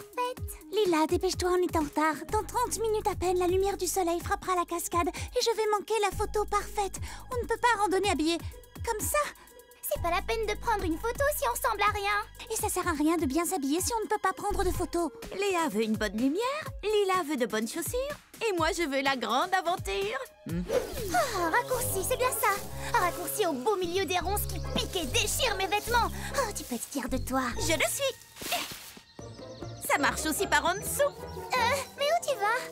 parfaite. Lila, dépêche-toi, on est en retard. Dans 30 minutes à peine, la lumière du soleil frappera la cascade et je vais manquer la photo parfaite. On ne peut pas randonner habillé comme ça. C'est pas la peine de prendre une photo si on ressemble à rien. Et ça sert à rien de bien s'habiller si on ne peut pas prendre de photos. Léa veut une bonne lumière, Lila veut de bonnes chaussures, et moi je veux la grande aventure. Oh, raccourci, c'est bien ça. Un raccourci au beau milieu des ronces qui piquent et déchirent mes vêtements. Oh, tu peux être fière de toi. Je le suis. Ça marche aussi par en dessous. Mais où tu vas?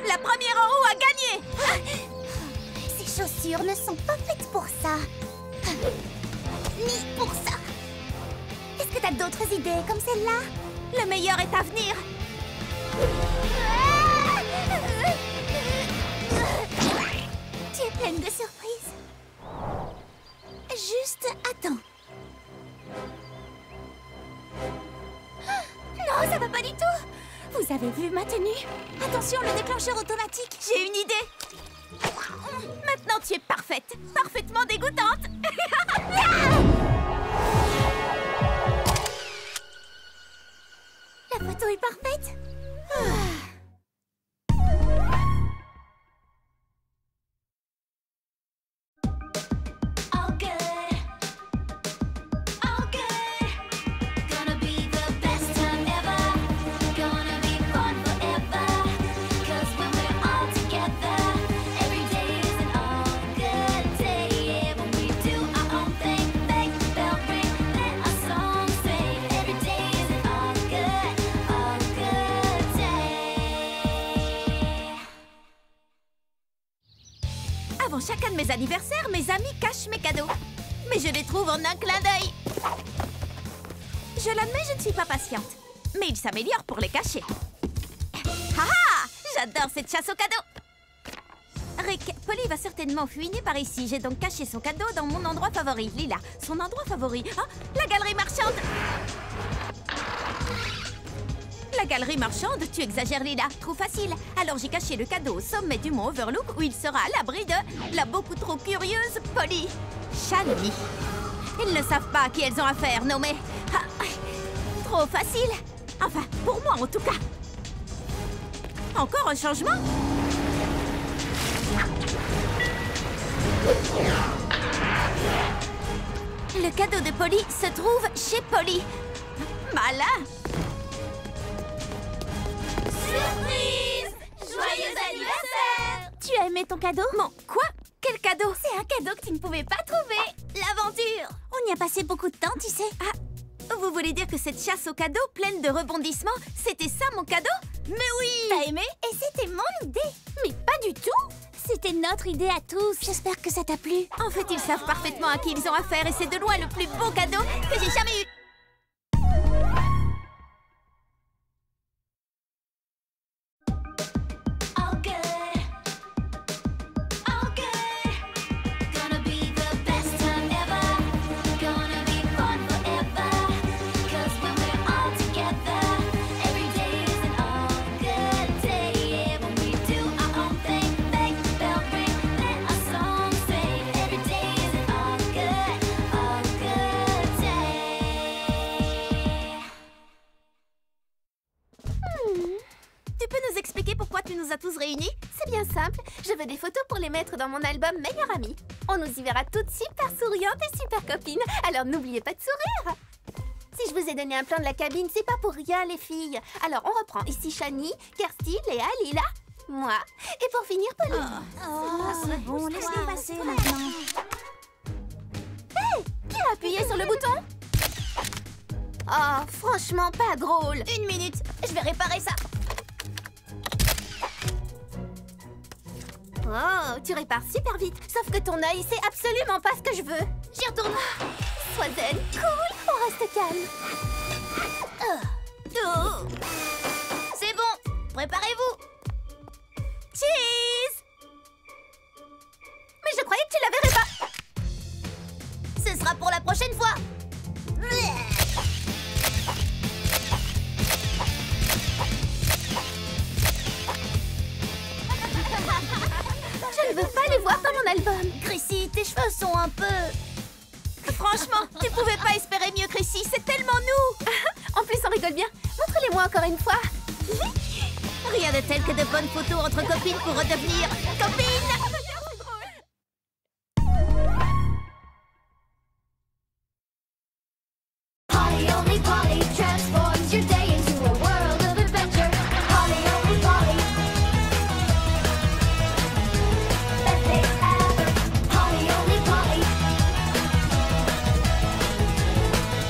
La première en haut a gagné. Ces chaussures ne sont pas faites pour ça. Ni pour ça. Est-ce que t'as d'autres idées comme celle-là? Le meilleur est à venir. Tu es pleine de surprises. Juste attends. Non, ça va pas du tout. Vous avez vu ma tenue? Attention, le déclencheur automatique. J'ai une idée. Maintenant tu es parfaite, parfaitement dégoûtante. La photo est parfaite. Avant chacun de mes anniversaires, mes amis cachent mes cadeaux. Mais je les trouve en un clin d'œil. Je l'admets, je ne suis pas patiente. Mais ils s'améliorent pour les cacher. Ah! J'adore cette chasse aux cadeaux. Rick, Polly va certainement fouiner par ici. J'ai donc caché son cadeau dans mon endroit favori. Lila, son endroit favori. Ah, la galerie marchande. La galerie marchande, tu exagères Lila, trop facile. Alors j'ai caché le cadeau au sommet du mont Overlook où il sera à l'abri de la beaucoup trop curieuse Polly. Shani. Ils ne savent pas à qui elles ont affaire, non mais... Ah, trop facile. Enfin, pour moi en tout cas. Encore un changement? Le cadeau de Polly se trouve chez Polly. Malin. Surprise! Joyeux anniversaire! Tu as aimé ton cadeau? Mon quoi? Quel cadeau? C'est un cadeau que tu ne pouvais pas trouver. L'aventure! On y a passé beaucoup de temps, tu sais. Ah, vous voulez dire que cette chasse au cadeau pleine de rebondissements, c'était ça mon cadeau? Mais oui! T'as aimé? Et c'était mon idée. Mais pas du tout. C'était notre idée à tous. J'espère que ça t'a plu. En fait, ils savent parfaitement à qui ils ont affaire et c'est de loin le plus beau cadeau que j'ai jamais eu. Tu peux nous expliquer pourquoi tu nous as tous réunis? C'est bien simple, je veux des photos pour les mettre dans mon album Meilleure Amie. On nous y verra toutes super souriantes et super copines, alors n'oubliez pas de sourire. Si je vous ai donné un plan de la cabine, c'est pas pour rien les filles. Alors on reprend ici Shani, Kirsty, Léa, Lila, moi, et pour finir Polly. C'est bon, laisse-les passer maintenant. Hey, qui a appuyé sur le bouton? Oh, franchement pas drôle. Une minute, je vais réparer ça. Oh, tu répares super vite. Sauf que ton œil, c'est absolument pas ce que je veux. J'y retourne. Sois zen, cool, on reste calme. C'est bon, préparez-vous. Cheese! Mais je croyais que tu la verrais pas. Ce sera pour la prochaine fois. Je ne veux pas les voir dans mon album. Chrissy, tes cheveux sont un peu... Franchement, tu pouvais pas espérer mieux, Chrissy, c'est tellement nous! rigole bien. Montre-les-moi encore une fois. Rien de tel que de bonnes photos entre copines pour redevenir copines. Polly only Polly transforms your day into a world of adventure. Polly only Polly. Best day ever. Polly only Polly.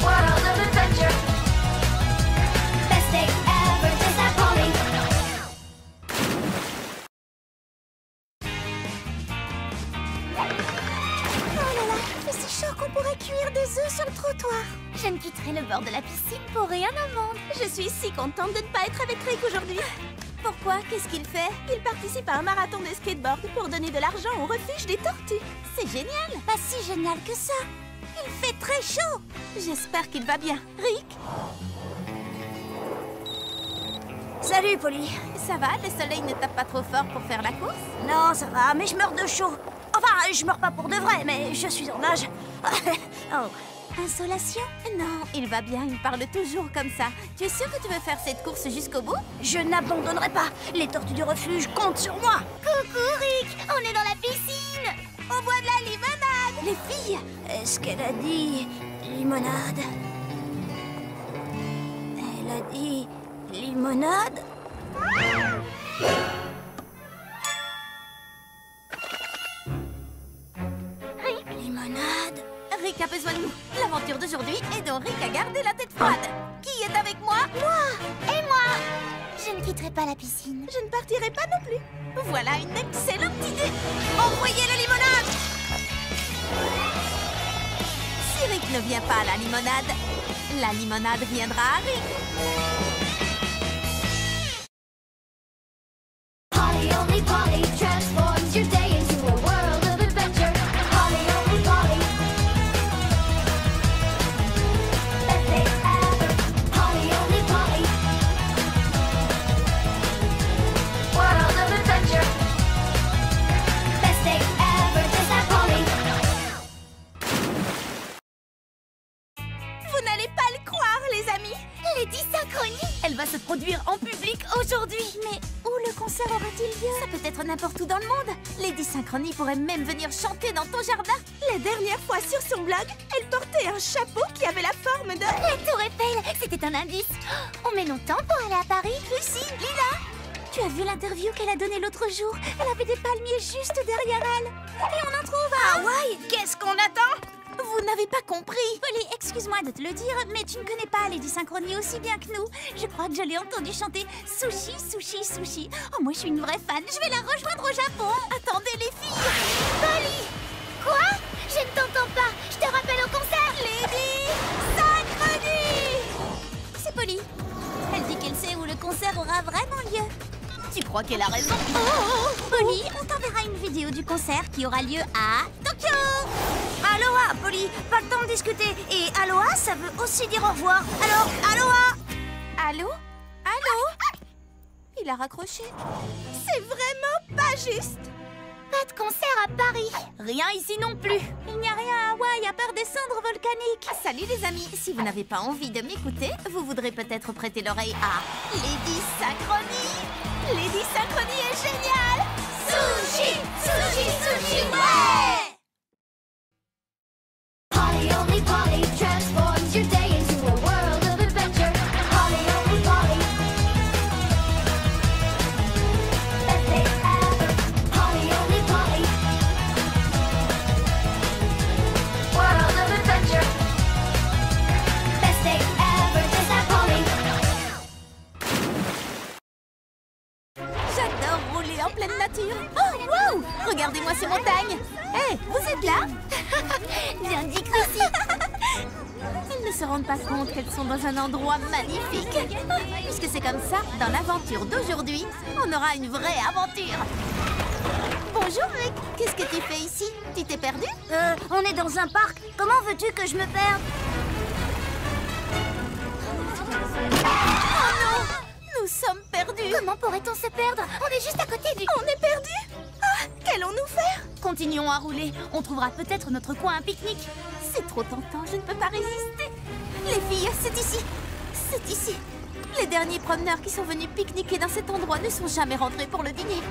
World of adventure. Best day ever. Just that Polly. Oh là là, il fait si chaud qu'on pourrait cuire des œufs sur le trottoir. Je ne quitterai le bord de la piscine pour rien au monde. Je suis si contente de ne pas être avec Rick aujourd'hui. Pourquoi? Qu'est-ce qu'il fait? Il participe à un marathon de skateboard pour donner de l'argent au refuge des tortues. C'est génial. Pas si génial que ça. Il fait très chaud. J'espère qu'il va bien. Rick? Salut, Polly. Ça va? Le soleil ne tape pas trop fort pour faire la course? Non, ça va, mais je meurs de chaud. Enfin, je meurs pas pour de vrai, mais je suis en nage. Oh. Insolation? Non, il va bien, il parle toujours comme ça. Tu es sûr que tu veux faire cette course jusqu'au bout? Je n'abandonnerai pas. Les tortues du refuge comptent sur moi. Coucou Rick, on est dans la piscine. On boit de la limonade! Les filles, est-ce qu'elle a dit limonade? Elle a dit limonade? Limonade? Rick a besoin de nous. L'aventure d'aujourd'hui est dont Rick a gardé la tête froide. Qui est avec moi? Et moi? Je ne quitterai pas la piscine. Je ne partirai pas non plus. Voilà une excellente idée. Envoyez la limonade! Si Rick ne vient pas à la limonade viendra à Rick. Polly only Polly transforms your day into a world of adventure. Polly only Polly. Best day ever. Polly only Polly. World of adventure. Best day ever. Just that Polly. Vous n'allez pas le croire, les amis. Lady Synchronie. Elle va se produire en public aujourd'hui. Mais où le concert aura-t-il lieu? Ça peut être n'importe où dans le monde. Lady Synchronie pourrait même venir chanter dans ton jardin. La dernière fois sur son blog, elle portait un chapeau qui avait la forme de... La Tour Eiffel, c'était un indice. On met longtemps pour aller à Paris. Lucie, Lila. Tu as vu l'interview qu'elle a donnée l'autre jour? Elle avait des palmiers juste derrière elle. Et on en trouve à Hawaï. Qu'est-ce qu'on attend? Vous n'avez pas compris. Polly, excuse-moi de te le dire, mais tu ne connais pas Lady Synchronie aussi bien que nous. Je crois que je l'ai entendu chanter Sushi, Sushi, Sushi. Oh, moi je suis une vraie fan. Je vais la rejoindre au Japon. Attendez les filles. Polly. Quoi? Je ne t'entends pas. Je te rappelle au concert. Lady Synchronie. C'est Polly. Elle dit qu'elle sait où le concert aura vraiment lieu. Tu crois qu'elle a raison? Polly, on t'enverra une vidéo du concert qui aura lieu à Tokyo. Aloha, Polly. Pas le temps de discuter. Et aloha, ça veut aussi dire au revoir. Alors, aloha. Allô? Allô? Il a raccroché. C'est vraiment pas juste. Pas de concert à Paris. Rien ici non plus. Il n'y a rien à Hawaï à part des cendres volcaniques. Salut les amis, si vous n'avez pas envie de m'écouter, vous voudrez peut-être prêter l'oreille à Lady Synchronie. Lady Synchronie est géniale. Sushi, sushi, sushi, ouais. Polly only Polly transforms your day into a world of adventure. Polly only Polly. Best day ever. Polly only Polly. World of adventure. Best day ever. Just that Polly. J'adore rouler en pleine nature. Oh, wow! Regardez-moi ces montagnes. Hé, vous êtes là? Bien dit, Chrissy. Elles ne se rendent pas compte qu'elles sont dans un endroit magnifique. Puisque c'est comme ça, dans l'aventure d'aujourd'hui, on aura une vraie aventure. Bonjour Rick, qu'est-ce que tu fais ici? Tu t'es perdu? On est dans un parc. Comment veux-tu que je me perde? Oh non! Nous sommes perdus. Comment pourrait-on se perdre? On est juste à côté du... On est perdus? Ah, qu'allons-nous faire? Continuons à rouler. On trouvera peut-être notre coin à pique-nique. C'est trop tentant, je ne peux pas résister. Les filles, c'est ici. C'est ici. Les derniers promeneurs qui sont venus pique-niquer dans cet endroit ne sont jamais rentrés pour le dîner.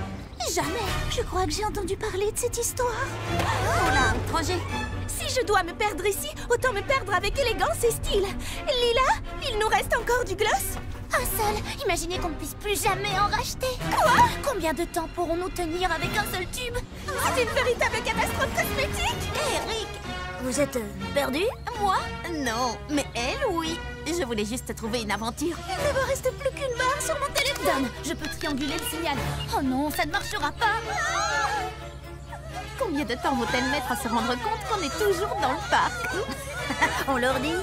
Jamais. Je crois que j'ai entendu parler de cette histoire. Oh là, étranger. Si je dois me perdre ici, autant me perdre avec élégance et style. Lila, il nous reste encore du gloss? Un seul. Imaginez qu'on ne puisse plus jamais en racheter. Quoi? Combien de temps pourrons-nous tenir avec un seul tube? C'est une véritable catastrophe cosmétique. Eric, vous êtes perdu? Moi? Non, mais elle, oui. Je voulais juste trouver une aventure. Il ne me reste plus qu'une barre sur mon téléphone. Donne, je peux trianguler le signal. Oh non, ça ne marchera pas. Combien de temps vont-elles mettre à se rendre compte qu'on est toujours dans le parc? On leur dit? Non.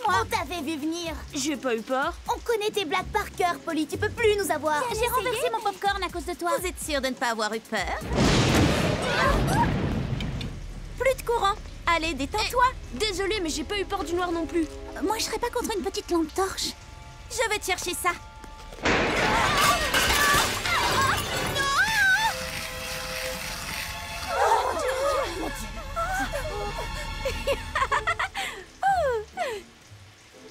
On t'avait vu venir. J'ai pas eu peur. On connaît tes blagues par cœur, Polly. Tu peux plus nous avoir. J'ai renversé mon popcorn à cause de toi. Vous êtes sûr de ne pas avoir eu peur? Plus de courant. Allez, détends-toi. Désolée, mais j'ai pas eu peur du noir non plus. Moi, je serais pas contre une petite lampe torche. Je vais te chercher ça.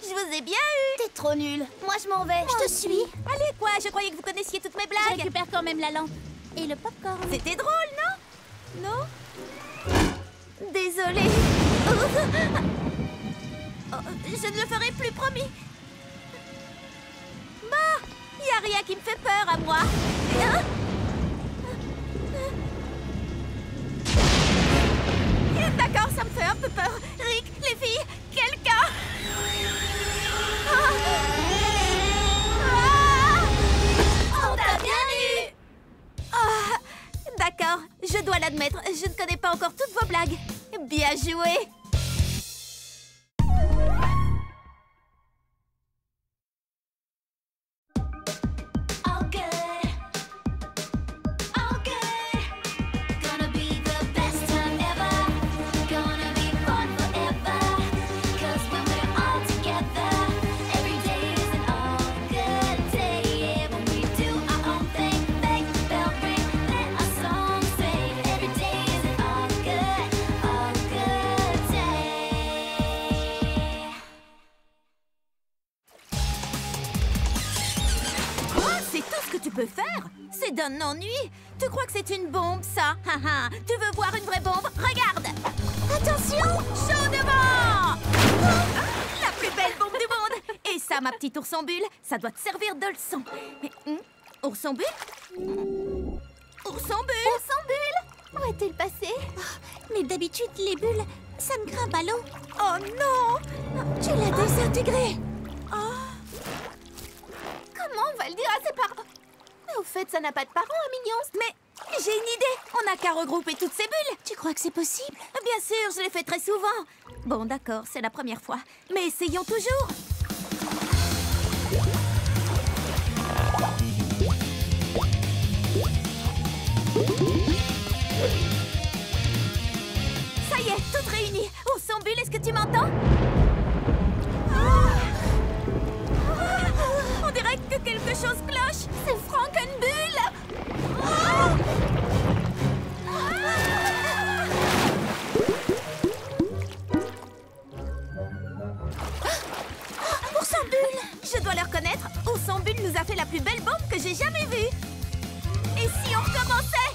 Je vous ai bien eu. T'es trop nulle. Moi, je m'en vais. Je te suis. Allez, quoi? Je croyais que vous connaissiez toutes mes Je blagues. récupère quand même la lampe. Et le popcorn. C'était drôle, non? Non? Désolée. Oh, je ne le ferai plus, promis. Bah, y a rien qui me fait peur à moi. Hein? D'accord, ça me fait un peu peur. Rick, les filles, quelqu'un. On t'a bien eu. D'accord, je dois l'admettre, je ne connais pas encore toutes vos blagues. Bien joué. Tu peux faire? C'est d'un ennui. Tu crois que c'est une bombe, ça? Tu veux voir une vraie bombe? Regarde! Attention! Chaud devant! La plus belle bombe du monde! Et ça, ma petite ourson bulle, ça doit te servir de leçon. Mais, ourson bulle? Ourson bulle? Ourson bulle? Où est-elle passée? Mais d'habitude, les bulles, ça me grimpe à l'eau. Oh non! Tu l'as désintégrée. Comment on va le dire à ses parents? Mais au fait, ça n'a pas de parents, un mignon. Mais j'ai une idée. On n'a qu'à regrouper toutes ces bulles. Tu crois que c'est possible? Bien sûr, je l'ai fait très souvent. Bon, d'accord, c'est la première fois. Mais essayons toujours. Ça y est, toutes réunies. Ourson bulle, est-ce que tu m'entends? On dirait que quelque chose cloche. C'est Frankenbulle. Ourson bulle. Je dois le reconnaître, Ourson bulle nous a fait la plus belle bombe que j'ai jamais vue. Et si on recommençait?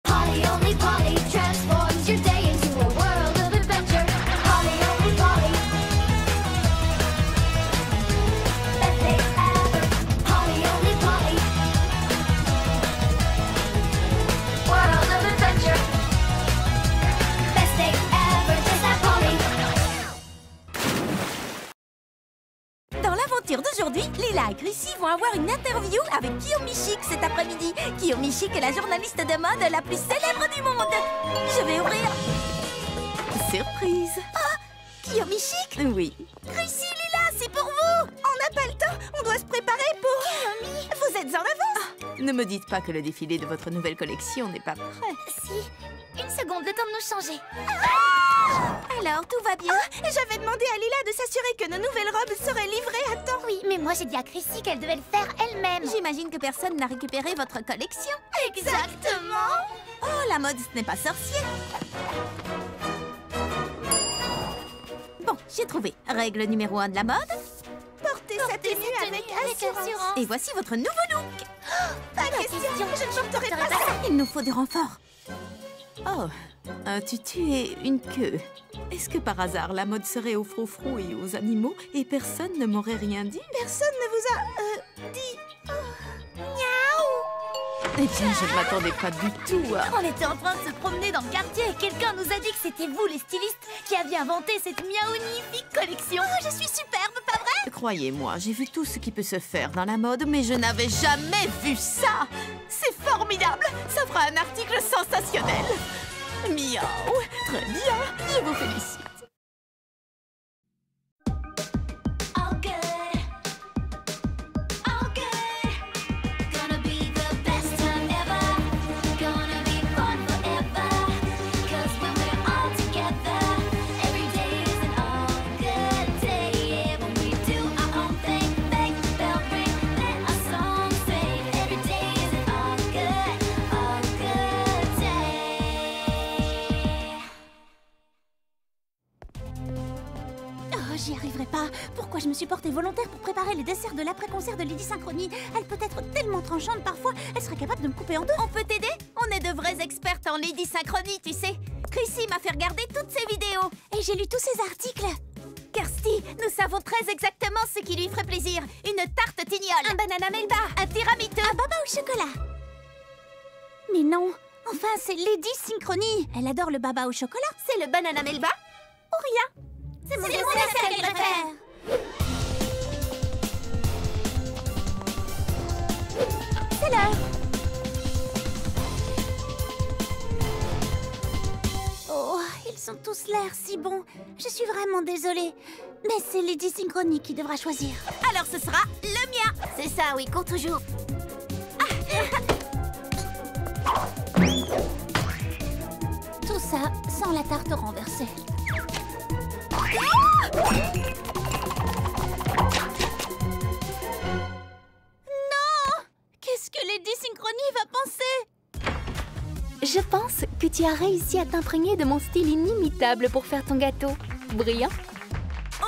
Polly, only Polly transforms your day into a world of adventure. Polly, only Polly. l'aventure d'aujourd'hui, Lila et Chrissy vont avoir une interview avec Kiyomi Chic cet après-midi. Kiyomi Chic est la journaliste de mode la plus célèbre du monde. Je vais ouvrir. Surprise. Oh, Kiyomi Chic? Oui. Chrissy, Lila, c'est pour vous. On n'a pas le temps, on doit se préparer pour... Kiyomi, vous êtes en avance. Ne me dites pas que le défilé de votre nouvelle collection n'est pas prêt. Si, une seconde, le temps de nous changer. Alors, tout va bien? J'avais demandé à Lila de s'assurer que nos nouvelles robes seraient livrées à temps. Oui, mais moi j'ai dit à Chrissy qu'elle devait le faire elle-même. J'imagine que personne n'a récupéré votre collection. Exactement. Oh, la mode, ce n'est pas sorcier. Bon, j'ai trouvé. Règle numéro 1 de la mode. Portez cette tenue avec assurance. Et voici votre nouveau look. Pas question, je ne porterai pas ça. Il nous faut des renforts. Oh, un tutu et une queue. Est-ce que par hasard la mode serait aux froufrous et aux animaux et personne ne m'aurait rien dit? Personne ne vous a dit. Eh bien, je ne m'attendais pas du tout à... On était en train de se promener dans le quartier et quelqu'un nous a dit que c'était vous, les stylistes, qui aviez inventé cette magnifique collection. Oh, je suis superbe, pas vrai? Croyez-moi, j'ai vu tout ce qui peut se faire dans la mode, mais je n'avais jamais vu ça. C'est formidable. Ça fera un article sensationnel. Miaou. Très bien, je vous félicite. All good. All good. Gonna be the best time ever. Gonna be fun forever. 'Cause when we're all together, every day is an all good day. Yeah, when we do our own thing, make the bell ring, let our song sing. Every day is an all good day. Oh, j'y arriverai pas. Pourquoi je me suis portée volontaire pour préparer les desserts de l'après-concert de Lady Synchronie? Elle peut être tellement tranchante parfois, elle serait capable de me couper en deux. On peut t'aider? On est de vraies expertes en Lady Synchronie, tu sais. Chrissy m'a fait regarder toutes ses vidéos. Et j'ai lu tous ces articles. Kirsty, nous savons très exactement ce qui lui ferait plaisir. Une tarte tignole. Un banana melba. Un tiramisu. Un baba au chocolat. Mais non, enfin c'est Lady Synchronie. Elle adore le baba au chocolat. C'est le banana melba ou rien. C'est mon dessert qu'elle préfère. C'est l'heure. Oh, ils ont tous l'air si bons. Je suis vraiment désolée. Mais c'est Lady Synchronie qui devra choisir. Alors ce sera le mien. C'est ça, oui, compte toujours. Tout ça sans la tarte renversée. Non! Qu'est-ce que Lady Synchronie va penser? Je pense que tu as réussi à t'imprégner de mon style inimitable pour faire ton gâteau. Brillant.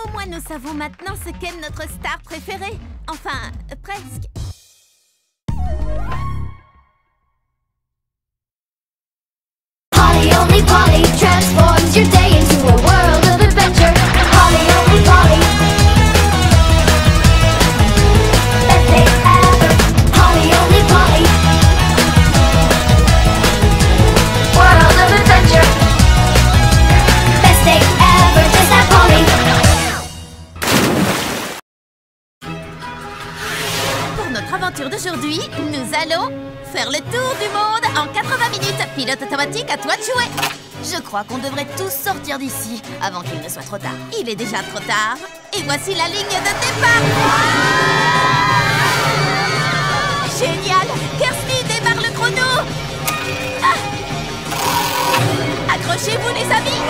Au moins nous savons maintenant ce qu'est notre star préférée. Enfin, presque. Polly only Polly transforms your day into a world of adventure. Polly only Polly. Best day ever. Polly only Polly. World of adventure. Best day ever. Just like Polly. Pour notre aventure d'aujourd'hui, nous allons faire le tour du monde en 80 minutes. Pilote automatique, à toi de jouer. Je crois qu'on devrait tous sortir d'ici avant qu'il ne soit trop tard. Il est déjà trop tard. Et voici la ligne de départ. Génial! Kirsty démarre le chrono. Accrochez-vous les amis.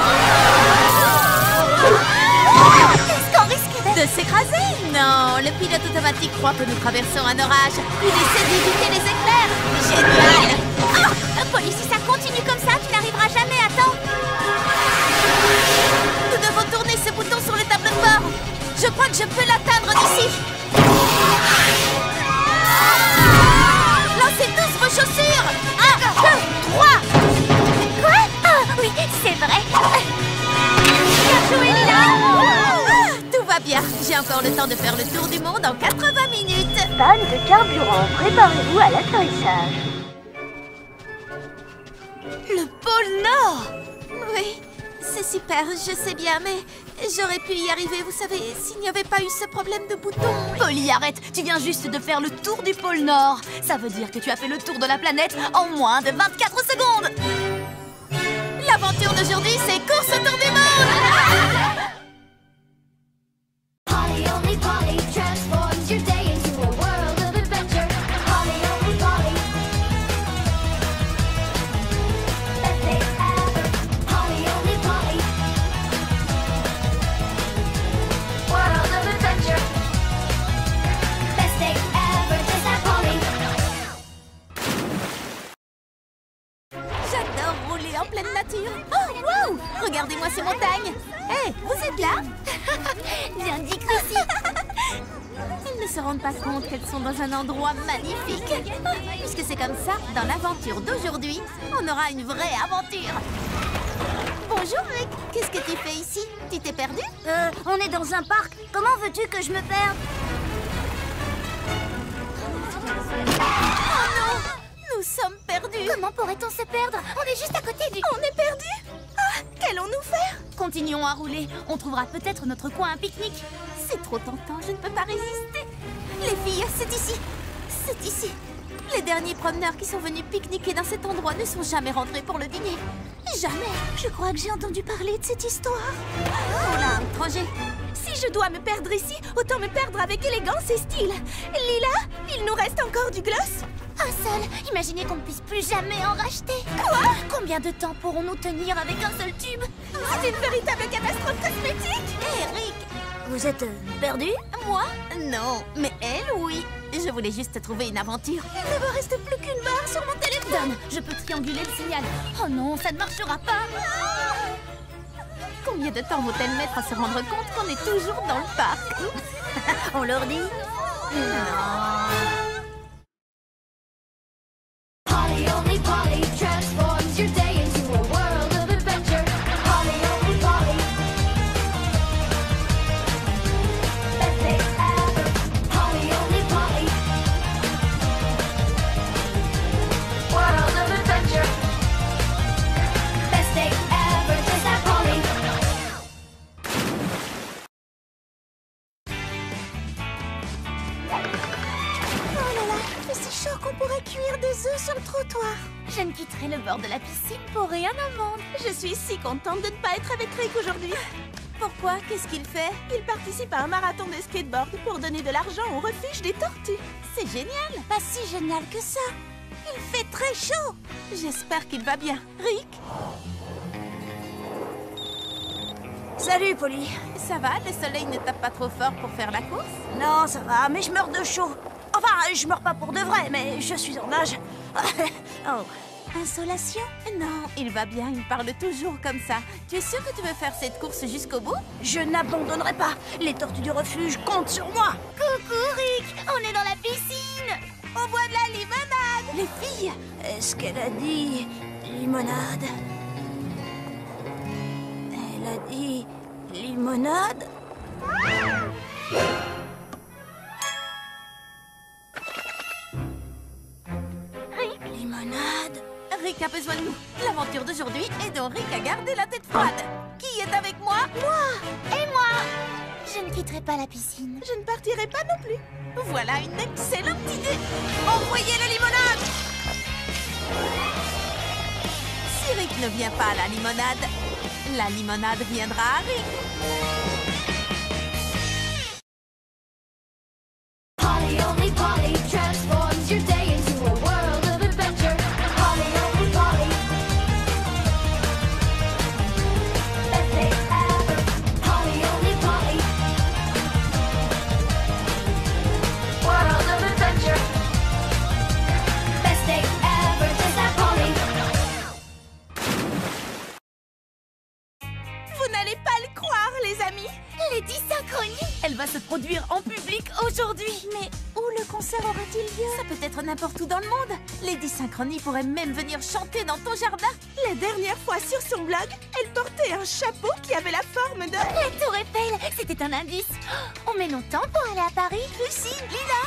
Est-ce qu'on risque de s'écraser? Non, le pilote automatique croit que nous traversons un orage. Il essaie d'éviter les éclairs. Génial! Polly, si ça continue comme ça, tu n'arriveras jamais à temps. Nous devons tourner ce bouton sur le tableau de bord. Je crois que je peux l'atteindre d'ici. Lancez tous vos chaussures. 1, 2, 3. Quoi? Ah, oui, c'est vrai. Bien joué, Lila. Tout va bien. J'ai encore le temps de faire le tour du monde en 80 minutes. Panne de carburant. Préparez-vous à l'atterrissage. Le pôle Nord. Oui, c'est super, je sais bien, mais J'aurais pu y arriver, vous savez, s'il n'y avait pas eu ce problème de bouton. Polly, arrête! Tu viens juste de faire le tour du pôle Nord. Ça veut dire que tu as fait le tour de la planète en moins de 24 secondes. L'aventure d'aujourd'hui, c'est course autour du monde. Polly, only Polly transforms your day into a world of adventure. Polly, only Polly. Best day ever. Polly, only Polly. World of adventure. Best day ever. Just that Polly. J'adore rouler en pleine nature. Oh, wow! Regardez-moi ces montagnes. Hé, vous êtes là? Bien dit, Chrissy. Elles ne se rendent pas compte qu'elles sont dans un endroit magnifique. Puisque c'est comme ça, dans l'aventure d'aujourd'hui, on aura une vraie aventure. Bonjour, Rick. Qu'est-ce que tu fais ici? Tu t'es perdu? On est dans un parc. Comment veux-tu que je me perde? Oh non! Nous sommes perdus. Comment pourrait-on se perdre? On est juste à côté du... On est perdus? Ah, qu'allons-nous faire? Continuons à rouler. On trouvera peut-être notre coin à pique-nique. C'est trop tentant, je ne peux pas résister. Les filles, c'est ici. C'est ici. Les derniers promeneurs qui sont venus pique-niquer dans cet endroit ne sont jamais rentrés pour le dîner. Jamais. Je crois que j'ai entendu parler de cette histoire. Oh là, étranger. Si je dois me perdre ici, autant me perdre avec élégance et style. Lila, il nous reste encore du gloss? Un seul. Imaginez qu'on ne puisse plus jamais en racheter. Quoi? Combien de temps pourrons-nous tenir avec un seul tube? C'est une véritable catastrophe cosmétique. Eric, vous êtes perdu? Moi? Non, mais elle, oui. Je voulais juste trouver une aventure. Il ne me reste plus qu'une barre sur mon téléphone. Je peux trianguler le signal. Oh non, ça ne marchera pas. Combien de temps vont-elles mettre à se rendre compte qu'on est toujours dans le parc? On leur dit? Polly, only Polly transforms your day into a world of adventure. Polly, only Polly. Best day ever. Polly, only Polly. World of adventure. Best day ever. Just that Polly. Oh là là, il fait si chaud qu'on pourrait cuire des œufs sur le trottoir. Je ne quitterai le bord de la piscine pour rien au monde. Je suis si contente de ne pas être avec Rick aujourd'hui. Pourquoi? Qu'est-ce qu'il fait? Il participe à un marathon de skateboard pour donner de l'argent au refuge des tortues. C'est génial. Pas si génial que ça. Il fait très chaud. J'espère qu'il va bien. Rick? Salut, Polly. Ça va? Le soleil ne tape pas trop fort pour faire la course? Non, ça va, mais je meurs de chaud. Enfin, je meurs pas pour de vrai, mais je suis en nage. Oh. Insolation? Non, il va bien, il parle toujours comme ça. Tu es sûr que tu veux faire cette course jusqu'au bout? Je n'abandonnerai pas. Les tortues du refuge comptent sur moi. Coucou, Rick. On est dans la piscine. On boit de la limonade! Les filles? Est-ce qu'elle a dit limonade? Elle a dit limonade? Limonade? Rick a besoin de nous. L'aventure d'aujourd'hui est dont Rick a gardé la tête froide. Qui est avec moi? Et moi? Je ne quitterai pas la piscine. Je ne partirai pas non plus. Voilà une excellente idée. Envoyez la limonade! Si Rick ne vient pas à la limonade viendra à Rick. Polly, only Polly transforms your day into a world of adventure. Polly, only Polly. Best day ever. Polly, only Polly. World of adventure. Best day ever. Just that Polly. Vous n'allez pas le croire, les amis. Lady Synchronie. Elle va se produire en public aujourd'hui. Mais où le concert aura-t-il lieu? Ça peut être n'importe où dans le monde. Lady Synchronie pourrait même venir chanter dans ton jardin. La dernière fois sur son blog, elle portait un chapeau qui avait la forme de... La tour Eiffel. C'était un indice. On met longtemps pour aller à Paris. Lucie, Lila.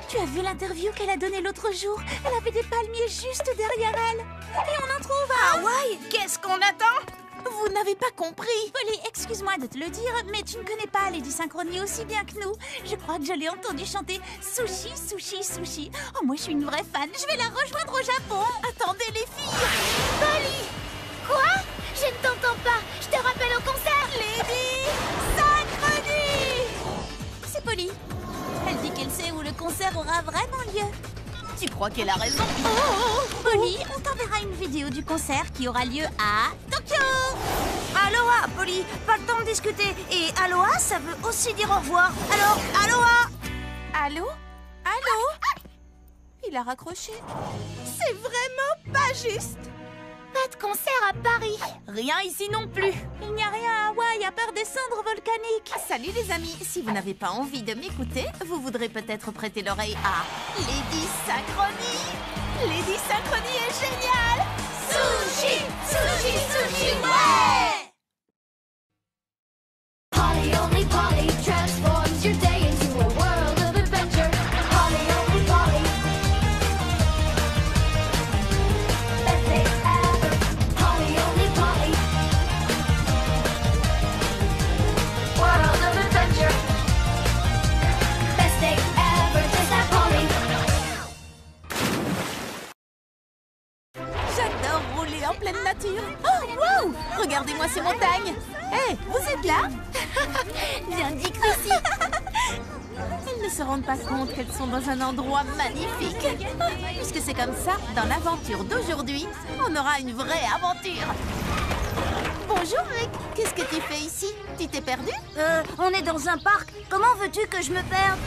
Tu as vu l'interview qu'elle a donnée l'autre jour? Elle avait des palmiers juste derrière elle. Et on en trouve un. Hawaï, qu'est-ce qu'on attend? Vous n'avez pas compris. Polly, excuse-moi de te le dire, mais tu ne connais pas Lady Synchronie aussi bien que nous. Je crois que je l'ai entendu chanter Sushi, Sushi, Sushi. Oh, moi, je suis une vraie fan. Je vais la rejoindre au Japon. Attendez les filles. Polly! Quoi? Je ne t'entends pas. Je te rappelle au concert. Lady Synchronie. C'est Polly. Elle dit qu'elle sait où le concert aura vraiment lieu. Tu crois qu'elle a raison? Polly, on t'enverra une vidéo du concert qui aura lieu à Tokyo. Aloha, Polly, pas le temps de discuter. Et aloha, ça veut aussi dire au revoir. Alors, aloha! Allô? Allô? Il a raccroché. C'est vraiment pas juste. Pas de concert à Paris. Rien ici non plus. Il n'y a rien à Hawaï à part des cendres volcaniques. Salut les amis, si vous n'avez pas envie de m'écouter, vous voudrez peut-être prêter l'oreille à Lady Synchronie. Lady Synchronie est géniale. Sushi, sushi, sushi, ouais! Polly only Polly transforms your day into a world of adventure. Polly only Polly. Best day ever. Polly only Polly. World of adventure. Best day ever. Just that Polly. J'adore rouler en pleine nature. Oh, wow! Regardez-moi ces montagnes. Hé, vous êtes là? Viens dit ici. Elles ne se rendent pas compte qu'elles sont dans un endroit magnifique. Puisque c'est comme ça, dans l'aventure d'aujourd'hui, on aura une vraie aventure. Bonjour Rick, qu'est-ce que tu fais ici? Tu t'es perdu? On est dans un parc. Comment veux-tu que je me perde?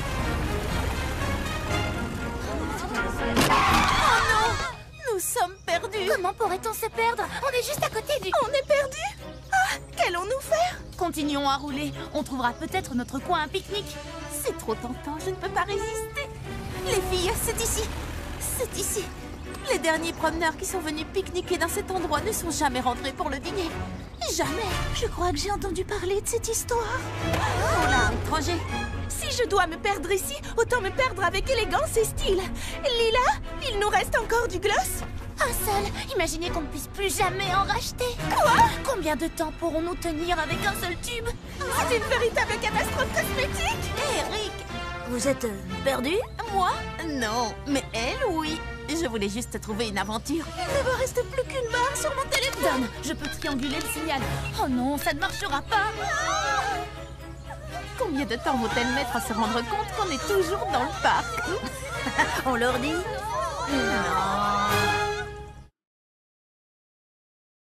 Oh non! Nous sommes perdus. Comment pourrait-on se perdre? On est juste à côté du... On est perdus? Ah, qu'allons-nous faire? Continuons à rouler. On trouvera peut-être notre coin à pique-nique. C'est trop tentant, je ne peux pas résister. Les filles, c'est ici. C'est ici. Les derniers promeneurs qui sont venus pique-niquer dans cet endroit ne sont jamais rentrés pour le dîner. Jamais. Je crois que j'ai entendu parler de cette histoire. Oh là, étranger. Si je dois me perdre ici, autant me perdre avec élégance et style. Lila, il nous reste encore du gloss? Un seul. Imaginez qu'on ne puisse plus jamais en racheter. Quoi? Combien de temps pourrons-nous tenir avec un seul tube? C'est une véritable catastrophe cosmétique. Hé, Rick, Vous êtes perdu? moi? Non, mais elle, oui. Je voulais juste trouver une aventure. Il ne me reste plus qu'une barre sur mon téléphone. Je peux trianguler le signal. Oh non, ça ne marchera pas. Combien de temps vont-elles mettre à se rendre compte qu'on est toujours dans le parc? On leur dit?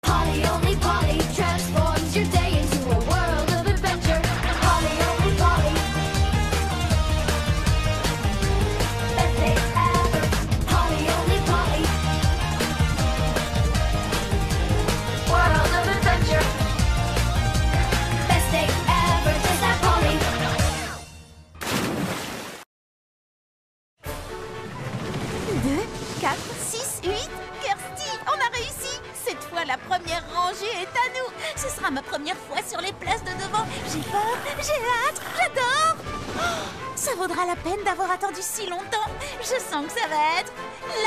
Polly only Polly transforms your day into a world of adventure. Polly only Polly. Best day ever. Polly only Polly. World of adventure. Best day ever. Just that Polly. 2, 4, 6, 8. Kirsty, on a réussi. Cette fois, la première rangée est à nous. Ce sera ma première fois sur les places de devant. J'ai peur, j'ai hâte, j'adore. Oh, ça vaudra la peine d'avoir attendu si longtemps. Je sens que ça va être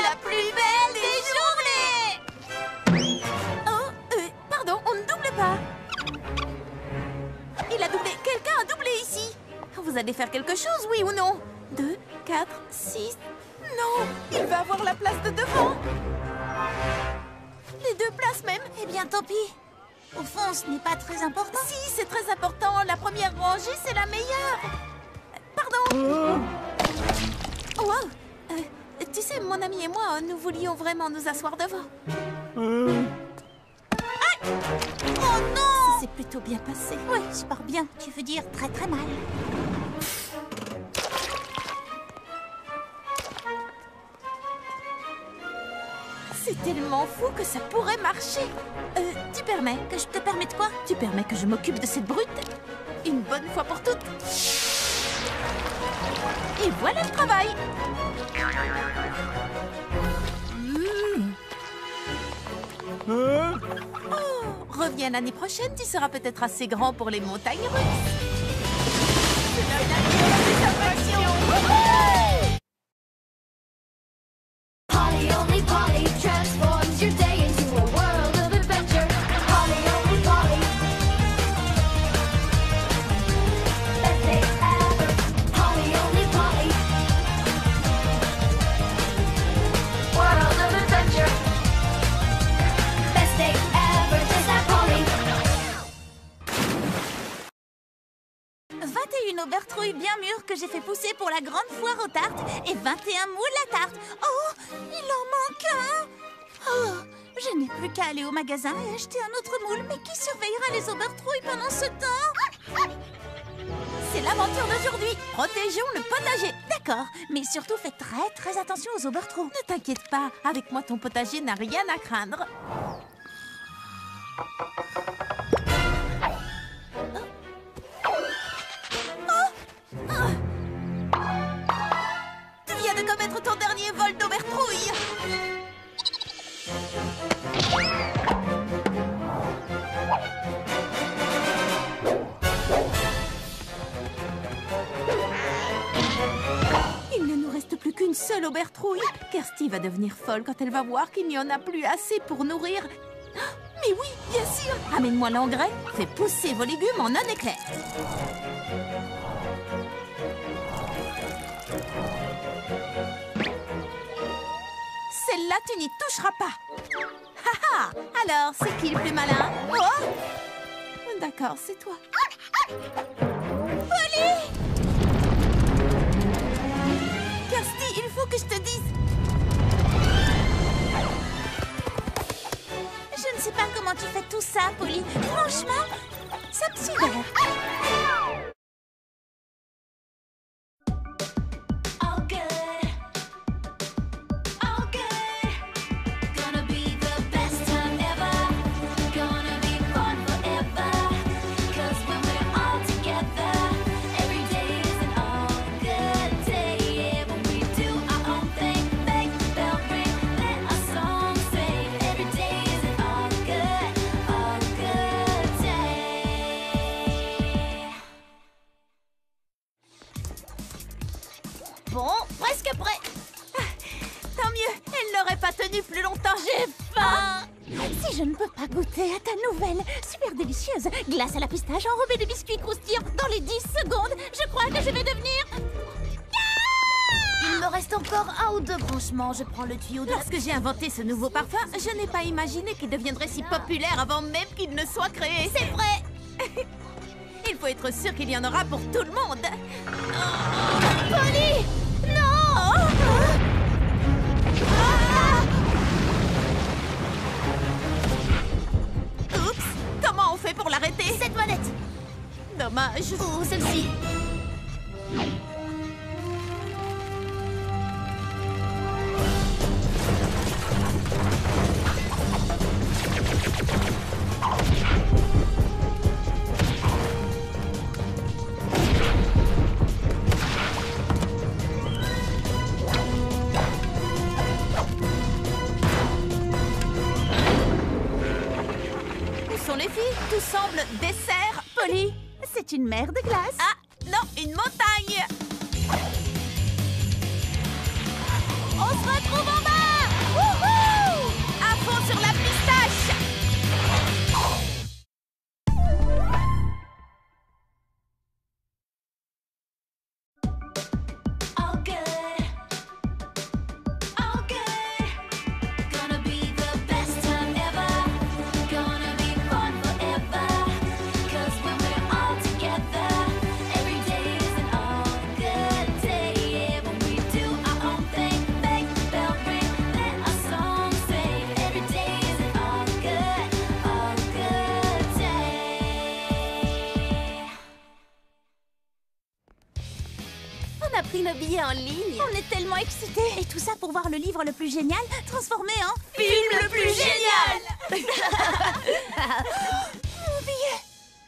la plus belle des journées. Oh, pardon, on ne double pas. Il a doublé. Quelqu'un a doublé ici. Vous allez faire quelque chose, oui ou non? 2, 4, 6. Non, il va avoir la place de devant. Les deux places même. Eh bien, tant pis. Au fond, ce n'est pas très important. Si, c'est très important. La première rangée, c'est la meilleure. Pardon. Wow. Tu sais, mon ami et moi, nous voulions vraiment nous asseoir devant. Aïe! Oh non! Ça s'est plutôt bien passé. Oui, je pars bien. Tu veux dire très très mal. C'est tellement fou que ça pourrait marcher. Tu permets Que je te permette quoi? Tu permets que je m'occupe de cette brute? Une bonne fois pour toutes. Et voilà le travail. Oh, reviens l'année prochaine, tu seras peut-être assez grand pour les montagnes russes. C'est là une agréable satisfaction. Polly only Polly transforms your day into a world of adventure. Polly only Polly. 21 murs que j'ai fait pousser pour la grande foire aux tartes et 21 moules à tarte. Oh, il en manque un. Oh, je n'ai plus qu'à aller au magasin et acheter un autre moule. Mais qui surveillera les Obertrouilles pendant ce temps? C'est l'aventure d'aujourd'hui. Protégeons le potager. D'accord, mais surtout faites très attention aux Obertrouilles. Ne t'inquiète pas, avec moi ton potager n'a rien à craindre. Tu viens de commettre ton dernier vol d'Obertrouille. Il ne nous reste plus qu'une seule Obertrouille. Kirsty va devenir folle quand elle va voir qu'il n'y en a plus assez pour nourrir. Mais oui, bien sûr. Amène-moi l'engrais, fais pousser vos légumes en un éclair. Celle-là, tu n'y toucheras pas. Haha. Alors, c'est qui le plus malin? Oh, d'accord, c'est toi. Polly! Kirsty, il faut que je te dise. Je ne sais pas comment tu fais tout ça, Polly. Franchement, ça me sidère. All good, all good. Gonna be the best time ever. Gonna be fun forever. 'Cause when we're all together, every day is an all good day. Yeah, when we do our own thing, make the bell ring, let our song sing. Every day is an all good day. Bon, presque prêt. Tant mieux, elle n'aurait pas tenu plus longtemps. J'ai faim. Si je ne peux pas goûter à ta nouvelle, super délicieuse glace à la pistache enrobée de biscuits croustillants dans les 10 secondes, je crois que je vais devenir... Il me reste encore un ou deux branchements. Je prends le tuyau de... Lorsque j'ai inventé ce nouveau parfum, je n'ai pas imaginé qu'il deviendrait si populaire avant même qu'il ne soit créé. C'est vrai. Il faut être sûr qu'il y en aura pour tout le monde. Polly! Non! Oups! Comment on fait pour l'arrêter? Cette manette. Dommage. Ou celle-ci. Où sont les filles? Tout semble dessert. Polly? C'est une mer de glace. Ah, non, une montagne. On se retrouve en bas. Wouhou! À fond sur la pistache. All good, all good. Gonna be the best time ever. Gonna be fun forever. 'Cause when we're all together, every day is an all good day. Yeah, when we do our own thing, make the bell ring, let our song sing. Every day is an all good day. On a pris nos billets en ligne. On est tellement excités. Et tout ça pour voir le livre le plus génial transformé en... Film le plus génial. Mon billet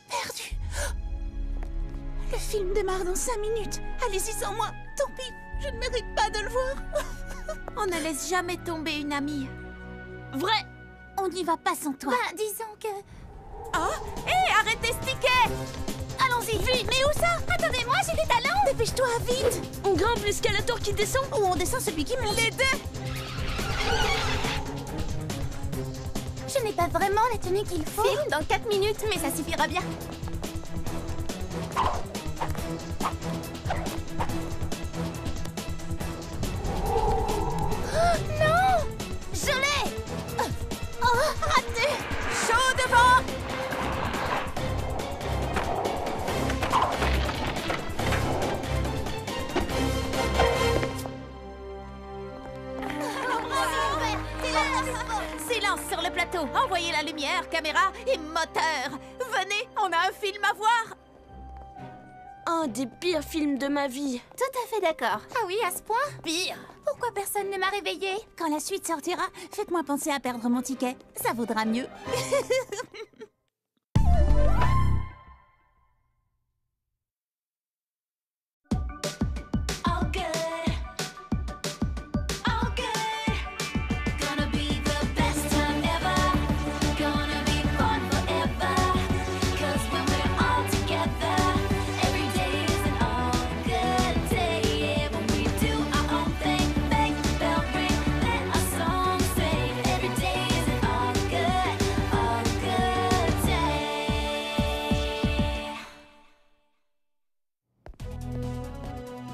perdu. Le film démarre dans 5 minutes. Allez-y sans moi. Tant pis, je ne mérite pas de le voir. On ne laisse jamais tomber une amie. Vrai, on n'y va pas sans toi. Bah, disons que... Oh, hé, arrêtez ce ticket. Allons-y, vite. Mais où ça? Attendez-moi, j'ai des talents. Dépêche-toi, vite. On grimpe l'escalator qui descend. Ou on descend celui qui monte. Les deux. Je n'ai pas vraiment la tenue qu'il faut. Film dans 4 minutes, mais ça suffira bien. Je l'ai. Oh, raté. Chaud devant. Silence sur le plateau. Envoyez la lumière, caméra et moteur. Venez, on a un film à voir. Un des pires films de ma vie. Tout à fait d'accord. Ah oui, à ce point? Pire. Pourquoi personne ne m'a réveillée? Quand la suite sortira, faites-moi penser à perdre mon ticket. Ça vaudra mieux. All good, all good. Gonna be the best time ever. Gonna be fun forever. 'Cause when we're all together, every day is an all good day. Yeah, when we do our own thing, make the bell ring, let our song sing. Every day is an all good day.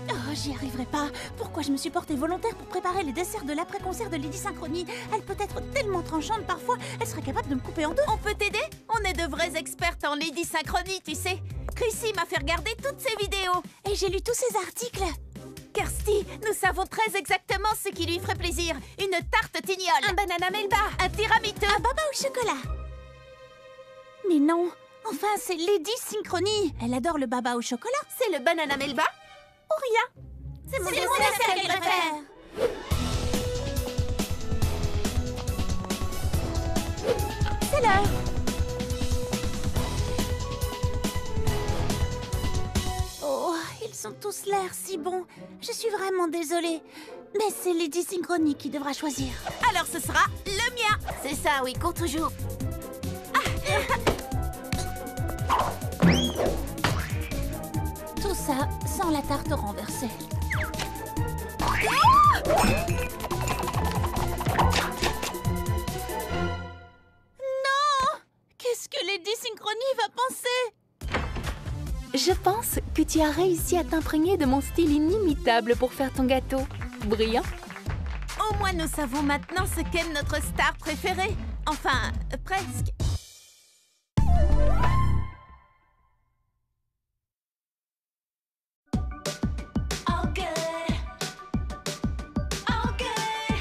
Oh, j'y arriverai pas. Pourquoi je me suis portée volontaire pour préparer les desserts de l'après-concert de Lady Synchronie? Elle peut être tellement tranchante parfois, elle serait capable de me couper en deux. On peut t'aider? On est de vraies expertes en Lady Synchronie, tu sais. Chrissy m'a fait regarder toutes ses vidéos. Et j'ai lu tous ces articles. Kirsty, nous savons très exactement ce qui lui ferait plaisir. Une tarte tignole. Un banana melba. Un tiramisu. Un baba au chocolat. Mais non, enfin c'est Lady Synchronie. Elle adore le baba au chocolat. C'est le banana melba ou rien. C'est mon dessert qu'elle préfère. C'est l'heure. Oh, ils ont tous l'air si bons. Je suis vraiment désolée. Mais c'est Lady Synchronie qui devra choisir. Alors ce sera le mien. C'est ça, oui, cours toujours. Tout ça sans la tarte renversée. Non! Qu'est-ce que Lady Synchronie va penser? Je pense que tu as réussi à t'imprégner de mon style inimitable pour faire ton gâteau. Brillant. Au moins nous savons maintenant ce qu'est notre star préférée. Enfin, presque. All good, all good.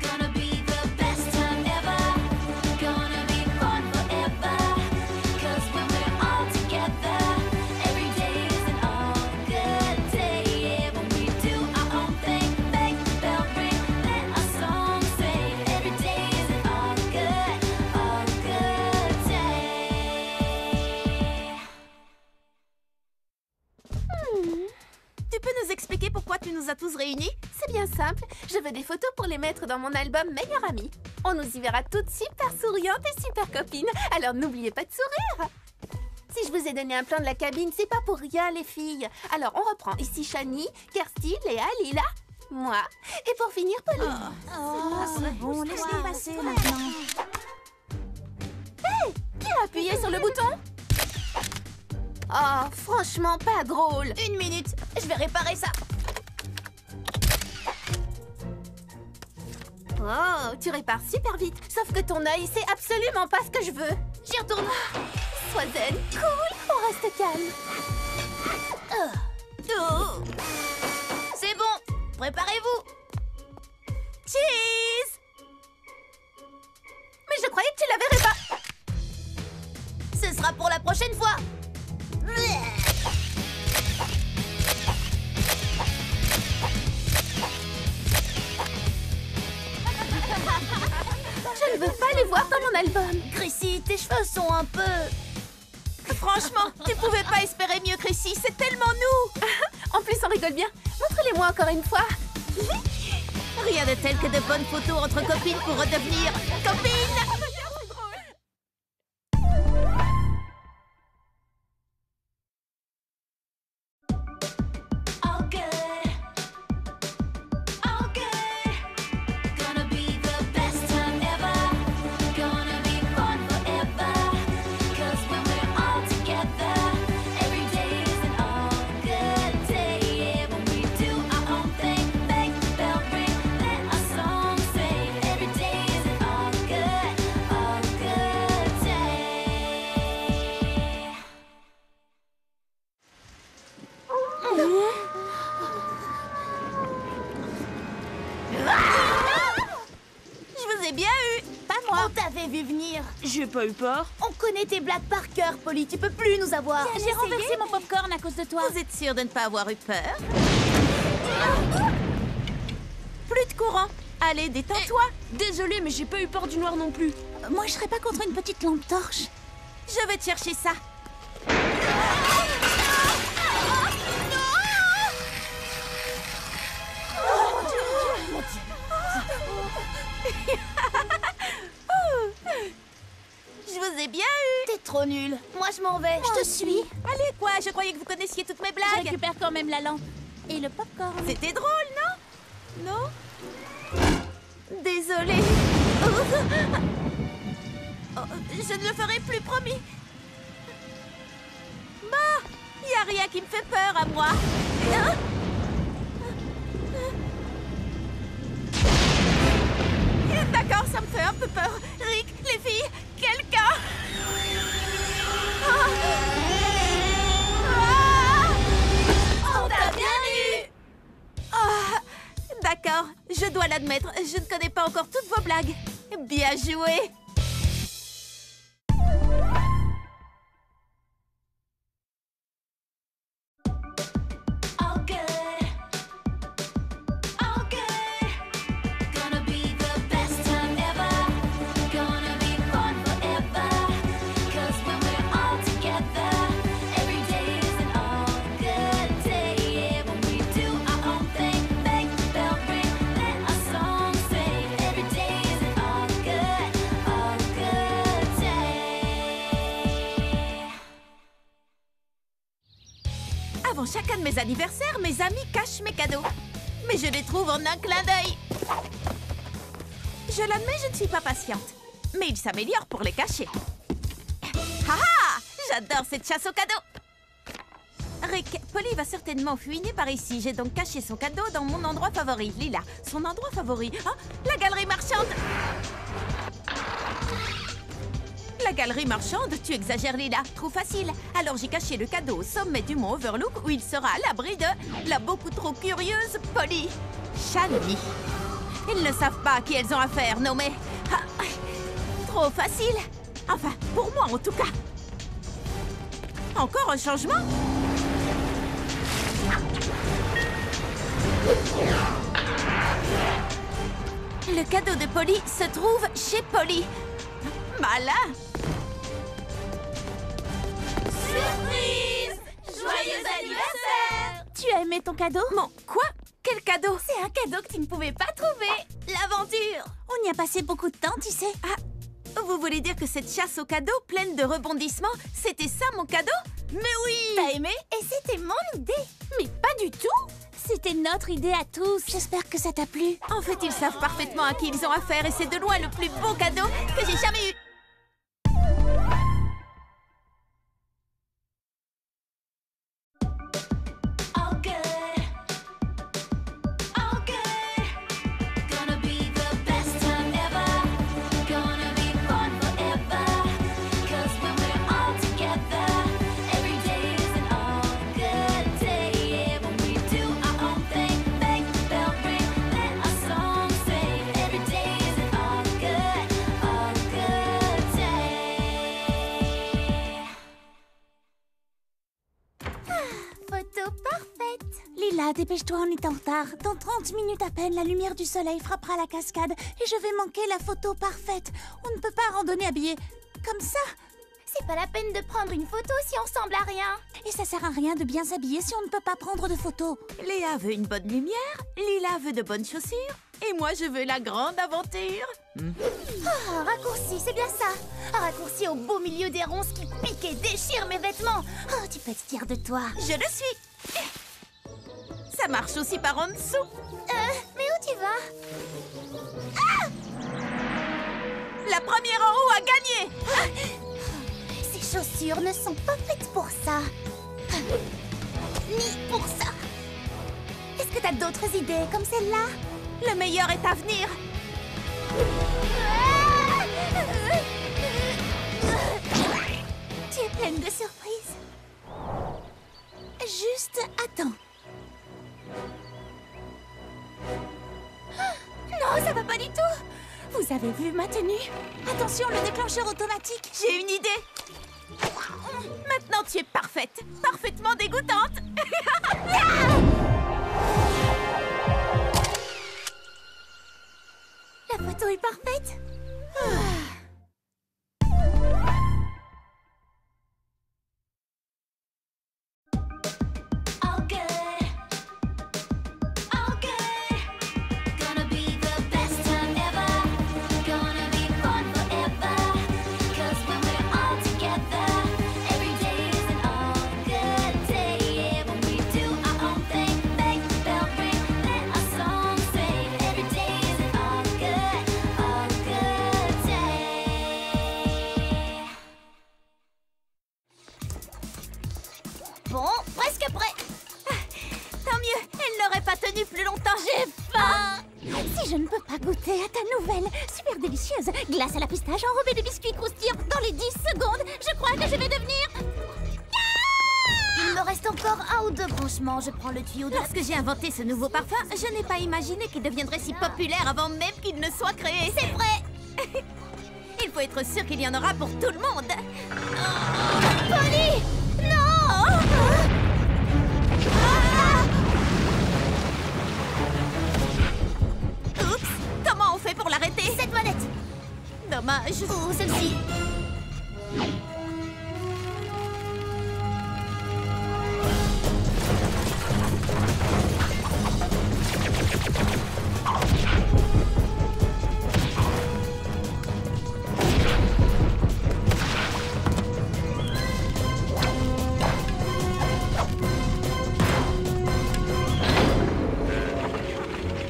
Gonna be the best time ever. Gonna be fun forever. 'Cause when we're all together, every day is an all good day. Yeah, when we do our own thing, make the bell ring, let our song sing. Every day is an all good day. Tu peux nous expliquer pourquoi tu nous as tous réunis? C'est bien simple. Je veux des photos pour les mettre dans mon album Meilleure Amie. On nous y verra toutes super souriantes et super copines. Alors n'oubliez pas de sourire. Si je vous ai donné un plan de la cabine, c'est pas pour rien, les filles. Alors on reprend. Ici Shani, Kirsty, Léa, Lila, moi. Et pour finir, Pauline. Oh, c'est bon, laisse-les passer maintenant. Qui a appuyé sur le bouton? Oh, franchement, pas drôle. Une minute, je vais réparer ça. Oh, tu répares super vite. Sauf que ton œil, c'est absolument pas ce que je veux. J'y retourne. Sois zen, cool, on reste calme. Oh. C'est bon, préparez-vous. Cheese. Mais je croyais que tu la verrais pas. Ce sera pour la prochaine fois. Je ne veux pas les voir dans mon album. Chrissy, tes cheveux sont un peu... Franchement, tu pouvais pas espérer mieux, Chrissy. C'est tellement nous. En plus, on rigole bien. Montre-les-moi encore une fois. Rien de tel que de bonnes photos entre copines pour redevenir copines. All good, all good. Gonna be the best time ever. Gonna be fun forever. 'Cause when we're all together, every day is an all good day. Yeah, when we do our own thing, make the bell ring, let our song sing. Every day is an all good l'avais vu venir. J'ai pas eu peur. On connaît tes blagues par cœur, Polly. Tu peux plus nous avoir. J'ai renversé mon popcorn à cause de toi. Vous êtes sûre de ne pas avoir eu peur? Plus de courant. Allez, détends-toi. Désolée, mais j'ai pas eu peur du noir non plus. Moi, je serais pas contre une petite lampe torche. Je vais te chercher ça. Je vous ai bien eu. T'es trop nul. Moi, je m'en vais. Je te suis. Allez, quoi? Je croyais que vous connaissiez toutes mes Je blagues. récupère quand même la lampe. Et le popcorn. C'était drôle, non? Non? Désolée. Oh, je ne le ferai plus, promis. Bah, y a rien qui me fait peur à moi. Hein? D'accord, ça me fait un peu peur. Rick, les filles, quelqu'un. On t'a bien eu. Ah, d'accord, je dois l'admettre, je ne connais pas encore toutes vos blagues. Bien joué. All good. All good. Gonna be the best time ever. Gonna be fun forever. 'Cause when we're all together, every day is an all good day. Yeah, when we do our own thing, make the bell ring, let our song sing. Every day is an all good day. Avant chacun de mes anniversaires, mes amis cachent mes cadeaux. Mais je les trouve en un clin d'œil. Je l'admets, je ne suis pas patiente. Mais ils s'améliorent pour les cacher. Ha ha! J'adore cette chasse aux cadeaux. Rick, Polly va certainement fouiner par ici. J'ai donc caché son cadeau dans mon endroit favori. Lila, son endroit favori. Ah, la galerie marchande. La galerie marchande, tu exagères, Lila. Trop facile. Alors j'ai caché le cadeau au sommet du mont Overlook où il sera à l'abri de la beaucoup trop curieuse Polly. Shani. Ils ne savent pas à qui elles ont affaire, non mais... Ah, trop facile. Enfin, pour moi en tout cas. Encore un changement? Le cadeau de Polly se trouve chez Polly. Malin. Surprise! Joyeux anniversaire! Tu as aimé ton cadeau? Mon quoi? Quel cadeau? C'est un cadeau que tu ne pouvais pas trouver. L'aventure. On y a passé beaucoup de temps, tu sais. Ah, vous voulez dire que cette chasse aux cadeaux pleine de rebondissements, c'était ça mon cadeau? Mais oui! T'as aimé? Et c'était mon idée. Mais pas du tout! C'était notre idée à tous. J'espère que ça t'a plu. En fait, ils savent parfaitement à qui ils ont affaire et c'est de loin le plus beau cadeau que j'ai jamais eu. All good. All good. Gonna be the best time ever. Gonna be fun forever. 'Cause when we're all together, every day is an all good day. Yeah, when we do our own thing, make the bell ring, let our song sing. Every day is an all good day. Photo parfaite. Lila, dépêche-toi, on est en retard. Dans 30 minutes à peine, la lumière du soleil frappera la cascade et je vais manquer la photo parfaite. On ne peut pas randonner habillé comme ça. C'est pas la peine de prendre une photo si on ressemble à rien. Et ça sert à rien de bien s'habiller si on ne peut pas prendre de photos. Léa veut une bonne lumière, Lila veut de bonnes chaussures et moi je veux la grande aventure. Un raccourci, c'est bien ça. Un raccourci au beau milieu des ronces qui piquent et déchirent mes vêtements. Oh, tu peux être fière de toi. Je le suis. Ça marche aussi par en dessous. Mais où tu vas? La première en haut a gagné. Ces chaussures ne sont pas faites pour ça. Ni pour ça. Est-ce que t'as d'autres idées comme celle-là? Le meilleur est à venir. Tu es pleine de surprises. Juste attends. Non, ça va pas du tout. Vous avez vu ma tenue? Attention, le déclencheur automatique. J'ai une idée. Maintenant, tu es parfaite. Parfaitement dégoûtante. La photo est parfaite. All good. All good. Gonna be the best time ever. Gonna be fun forever. 'Cause when we're all together, every day is an all good day. Yeah, when we do our own thing, make the bell ring, let our song sing. Every day is an all good day. Bon, presque prêt. Tant mieux, elle n'aurait pas tenu plus longtemps. J'ai faim. Si je ne peux pas goûter à ta nouvelle, super délicieuse glace à la pistache enrobée de biscuits croustillants dans les 10 secondes, je crois que je vais devenir... Il me reste encore un ou deux branchements. Je prends le tuyau de... Lorsque j'ai inventé ce nouveau parfum, je n'ai pas imaginé qu'il deviendrait si populaire avant même qu'il ne soit créé. C'est vrai. Il faut être sûr qu'il y en aura pour tout le monde. Polly! Non! Oups, comment on fait pour l'arrêter? Cette manette. Dommage. Ou celle-ci.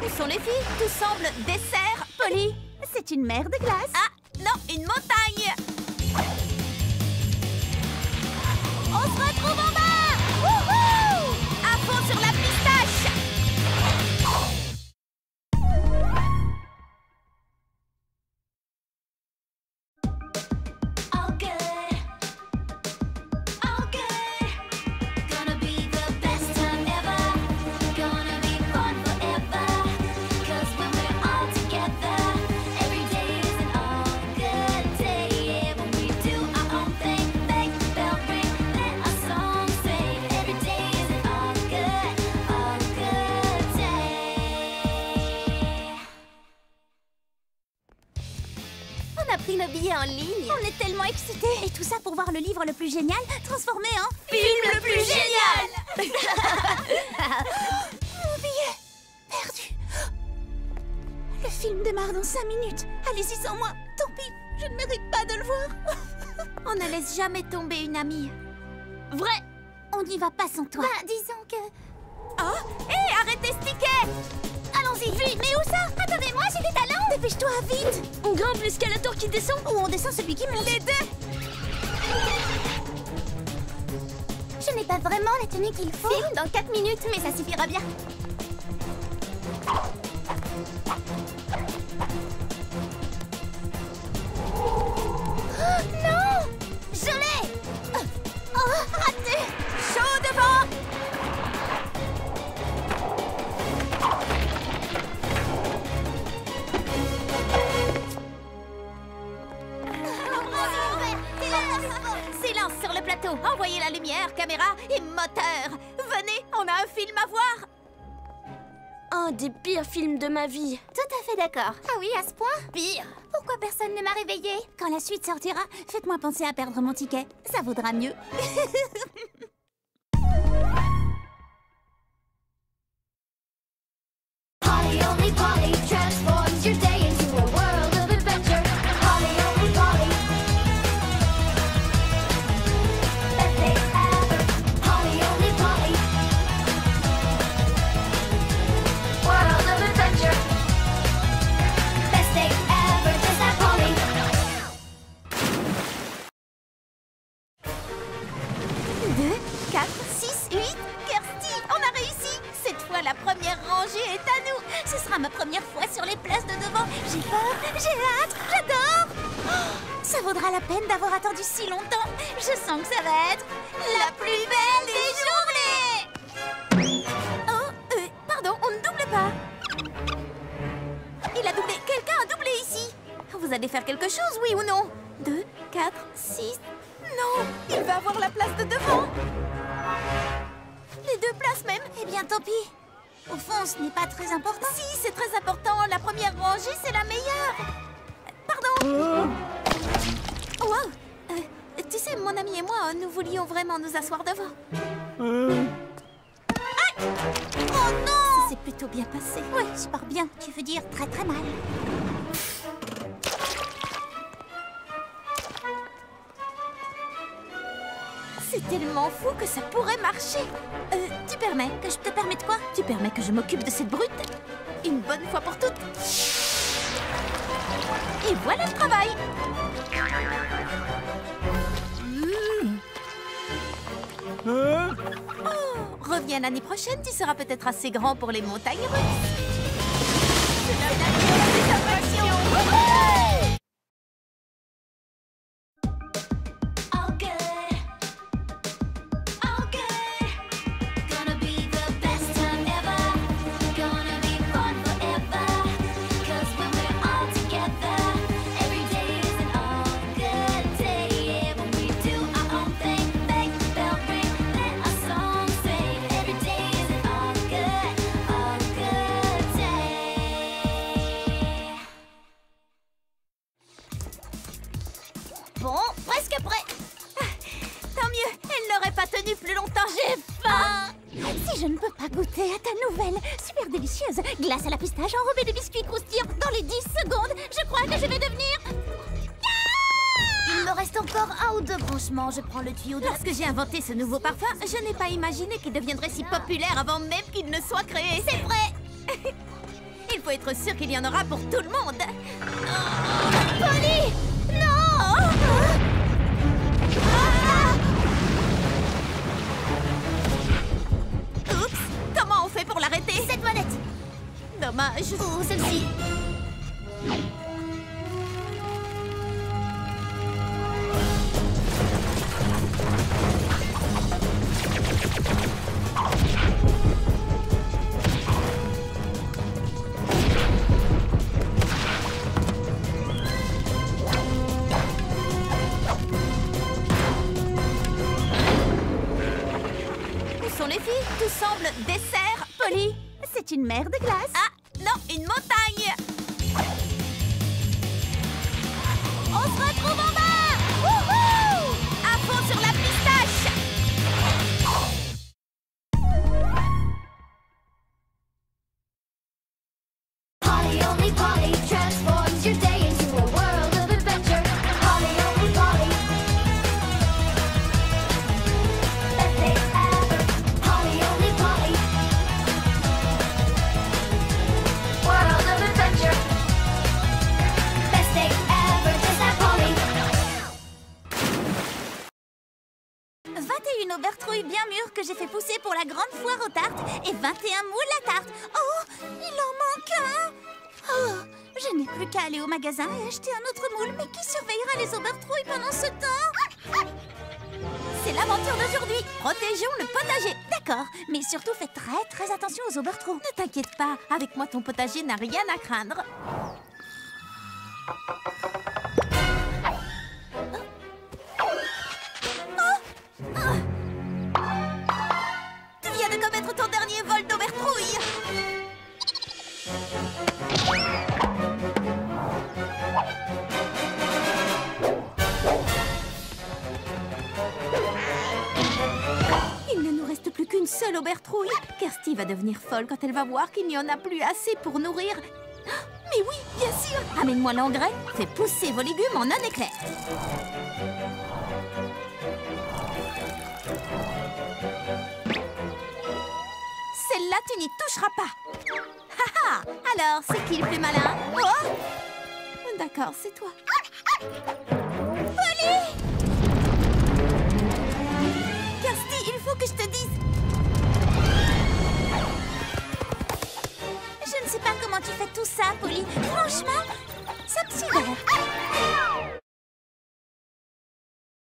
Où sont les filles? Tout semble dessert, Polly. C'est une mer de glace. Ah, non, une montagne. On se retrouve en bas. Wouhou! À fond sur la pistache. All good. All good. Gonna be the best time ever. Gonna be fun forever. 'Cause when we're all together, every day is an all good day. Yeah, when we do our own thing, make the bell ring, let our song sing. Every day is an all good day. On a pris nos billets en ligne. On est tellement excités. Et tout ça pour voir le livre le plus génial transformé en... Film le plus génial. Mon billet perdu. Le film démarre dans 5 minutes. Allez-y sans moi. Tant pis, je ne mérite pas de le voir. On ne laisse jamais tomber une amie. Vrai. On n'y va pas sans toi. Bah, disons que... Oh, hé, arrêtez ce ticket. Allons-y, vite. Mais où ça? Attendez-moi, j'ai des talents. Dépêche-toi, vite. On grimpe l'escalator qui descend. Ou on descend celui qui monte. Les deux. Je n'ai pas vraiment la tenue qu'il faut. Film dans 4 minutes, mais ça suffira bien. Non! Je l'ai! Oh, raté! Chaud devant. Silence sur le plateau. Envoyez la lumière, caméra et moteur. Venez, on a un film à voir. Un des pires films de ma vie. Tout à fait d'accord. Ah oui, à ce point? Pire. Pourquoi personne ne m'a réveillée? Quand la suite sortira, faites-moi penser à perdre mon ticket. Ça vaudra mieux. Polly only Polly transforms your day into a world of adventure. Polly only Polly. Best day ever. Polly only Polly. World of adventure. Best day ever. Just that Polly. 2, 4, 6, 8. Kirsty, on a réussi. Cette fois, la première rangée est à nous. Ce sera ma première fois sur les places de devant. J'ai peur, j'ai hâte, j'adore. Oh, ça vaudra la peine d'avoir attendu si longtemps. Je sens que ça va être la plus belle des journées. Oh, pardon, on ne double pas. Il a doublé. Quelqu'un a doublé ici. vous allez faire quelque chose, oui ou non? 2, 4, 6... Non, il va avoir la place de devant. Les 2 places même. Eh bien, tant pis. Au fond, ce n'est pas très important. Si, c'est très important. La première rangée, c'est la meilleure. Pardon. Wow. Tu sais, mon ami et moi, nous voulions vraiment nous asseoir devant. Oh non! Ça s'est plutôt bien passé. Oui, je pars bien. Tu veux dire très très mal. C'est tellement fou que ça pourrait marcher. Tu permets Que je te permets de quoi? Tu permets que je m'occupe de cette brute une bonne fois pour toutes. Et voilà le travail. Oh, reviens l'année prochaine, tu seras peut-être assez grand pour les montagnes russes. C'est la passion. All good, all good. Gonna be the best time ever. Gonna be fun forever. 'Cause when we're all together, every day is an all good day. Yeah, when we do our own thing, make the bell ring, let our song sing. Every day is an all good day. Bon, presque prêt. Tant mieux, elle n'aurait pas tenu plus longtemps. J'ai faim. Si je ne peux pas goûter à ta nouvelle, super délicieuse glace à la pistache enrobée de biscuits croustillants dans les 10 secondes, je crois que je vais devenir... Il me reste encore 1 ou 2 branchements. Je prends le tuyau de... Lorsque j'ai inventé ce nouveau parfum, je n'ai pas imaginé qu'il deviendrait si populaire avant même qu'il ne soit créé. C'est vrai. Il faut être sûr qu'il y en aura pour tout le monde. Polly! Non! Oups, comment on fait pour l'arrêter? Cette manette! Dommage. Ou celle-ci. Où sont les filles? Tout semble dessert, Polly. C'est une mer de glace. Ah, non, une montagne. On se retrouve en bas! Wouhou! À fond sur la pistache. Polly only Polly transforms your day into a world of adventure. Polly only Polly, best day ever. Polly only Polly, world of adventure. Best day ever, just like Polly. 21 aubertrouilles bien mûres que j'ai fait pousser pour la grande foire aux tartes et 21 moules à tarte. Oh, il en manque un. Oh, je n'ai plus qu'à aller au magasin et acheter un autre moule. Mais qui surveillera les aubertrouilles pendant ce temps? C'est l'aventure d'aujourd'hui. Protégeons le potager. D'accord, mais surtout faites très attention aux aubertrouilles. Ne t'inquiète pas, avec moi ton potager n'a rien à craindre. Tu viens de commettre ton dernier vol d'aubertrouille. Il ne nous reste plus qu'une seule aubertrouille. Kirsty va devenir folle quand elle va voir qu'il n'y en a plus assez pour nourrir. Mais oui, bien sûr. Amène-moi l'engrais, fais pousser vos légumes en un éclair. Celle-là, tu n'y toucheras pas. Haha. Alors, c'est qui le plus malin? Oh, d'accord, c'est toi. Polly! Kirsty, il faut que je te dise. Je ne sais pas comment tu fais tout ça, Polly. Franchement, ça me sidère.